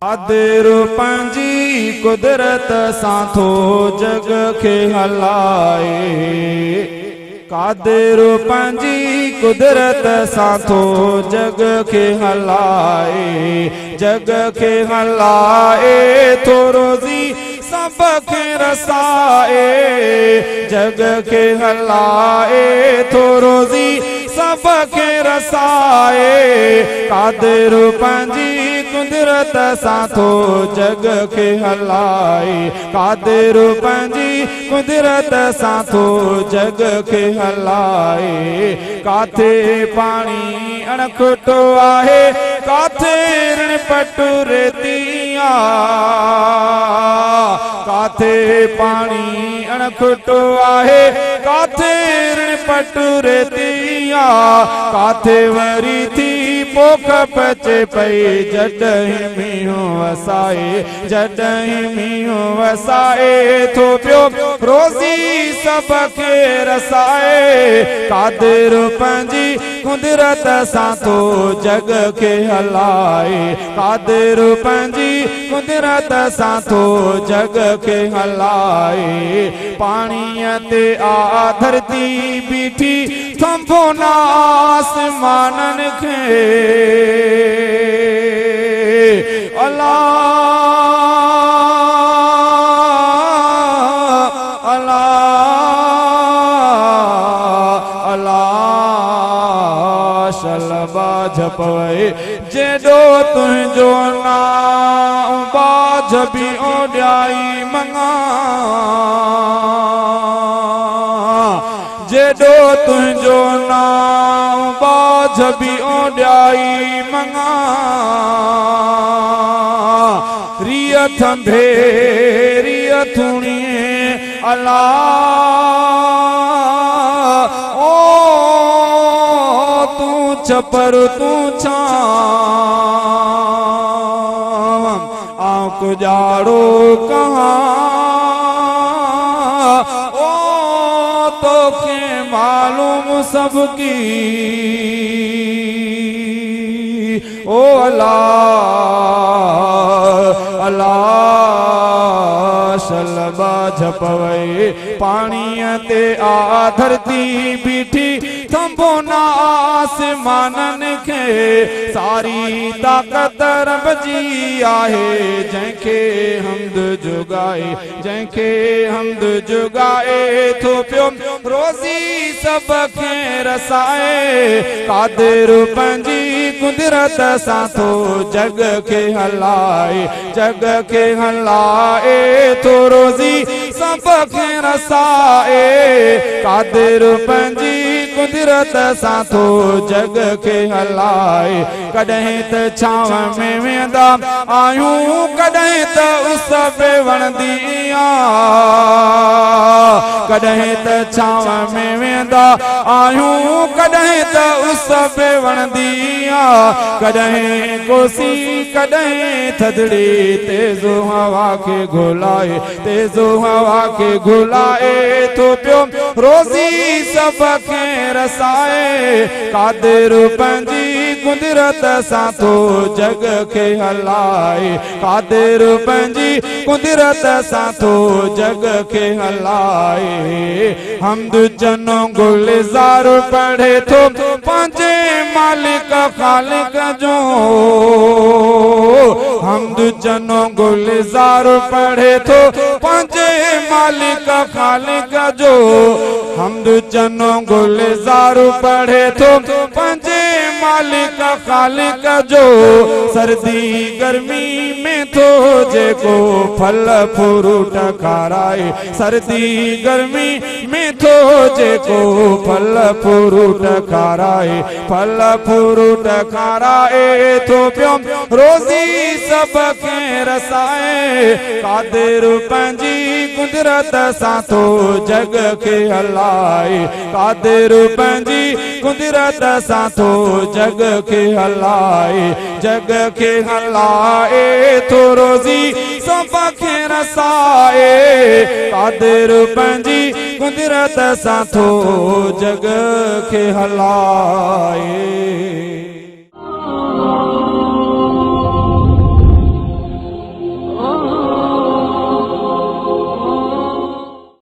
कादिर पंहिंजी कुदरत सां थो जग खे हलाए। कादिर पंहिंजी कुदरत सां थो जग खे हलाए। जग खे हलाए थो रोज़ी सब खे रसाए। जग खे हलाए थो रोज़ी सब खे रसाए। कादिर पंहिंजी कुदरत सां थो जग खे हलाए। कादिर पंहिंजी कुदरत सां थो जग खे हलाए। काथे पाणी अणखुटो आहे, काथे ऋण पटु रेतिया। काथे पाणी अणखुटो आहे, काथे ऋण पटु रेतिया। काथे वरी थी पोख पचे पई जॾहिं मींहुं वसाए। जॾहिं मींहुं वसाए थो पियो रोज़ी सब खे रसाए। कादिर पंहिंजी कुदरत सां थो जग खे हलाए। कादिर पंहिंजी कुदरत सां थो जग खे हलाए। पाणीअ ते आ धरती बीठी थंभो न आसमाननि खे। अल्लाह अल्लाह अल्लाह शलबा झपवे जेॾो तुंहिंजो नाम बाझ बि ओॾाई मंगा। जेॾो तुंहिंजो नाम बाझ बि ओॾाई मंगा। रिय थंभे रिय थुणिए अल्लाह ओ तूं छपर तूं छांव आंख जाड़ो कहाँ। ओ तोखे मालूम सबकी ओ अल्लाह अल्लाह शलबा झपवे पाणीअ ते आ धरती बीठी थंभो न आसमाननि खे। सारी ताक़त रब जी आहे जंहिंखे हम्द जुगाए। जंहिंखे हम्द जुगाए थो पियो रोज़ी सब खे रसाए। कादिर पंहिंजी कुदरत सां थो जग खे हलाए। जग खे हलाए थो रोज़ी सब खे रसाए। कादिर पंहिंजी कुदरत सां थो जग खे हलाए। कॾहिं त छांव में वेंदा आहियूं, कॾहिं त उस पे वणंदी आ। कॾहिं त छांव में वेंदा आहियूं, कॾहिं त उस पे वणंदी आ। कॾहिं कोसी कॾहिं थधड़ी तेज़ो हवा खे घुलाए। तेज़ो हवा खे घुलाए थो पियो रोज़ी सब खे रसाए। कादिर पंहिंजी कुदरत सां थो जग खे हलाए। कादिर पंहिंजी कुदरत सां थो जग खे हलाए। हम्द जनो गुलज़ार पढ़े थो पंहिंजे मालिक खालिक जो। हम्द जनो गुलज़ार पढ़े थो पंहिंजे मालिक खालिक जो। हम्द जनो गुलज़ार पढ़े थो पंहिंजे मालिक खालिक जो। सर्दी गर्मी में थो जेको फल फ्रूट खाराए। सर्दी गर्मी में थो जेको फल फ्रूट खाराए। फल फ्रूट खाराए थो पियो रोज़ी सब खे रसाए। कादिर पंहिंजी कुदरत सां थो जग खे हलाए। कादिर पंहिंजी कुदरत सां थो जग खे हलाए। जग खे हलाए थो रोज़ी सब खे रसाए। कादिर पंहिंजी कुदरत सां थो जग खे हलाए।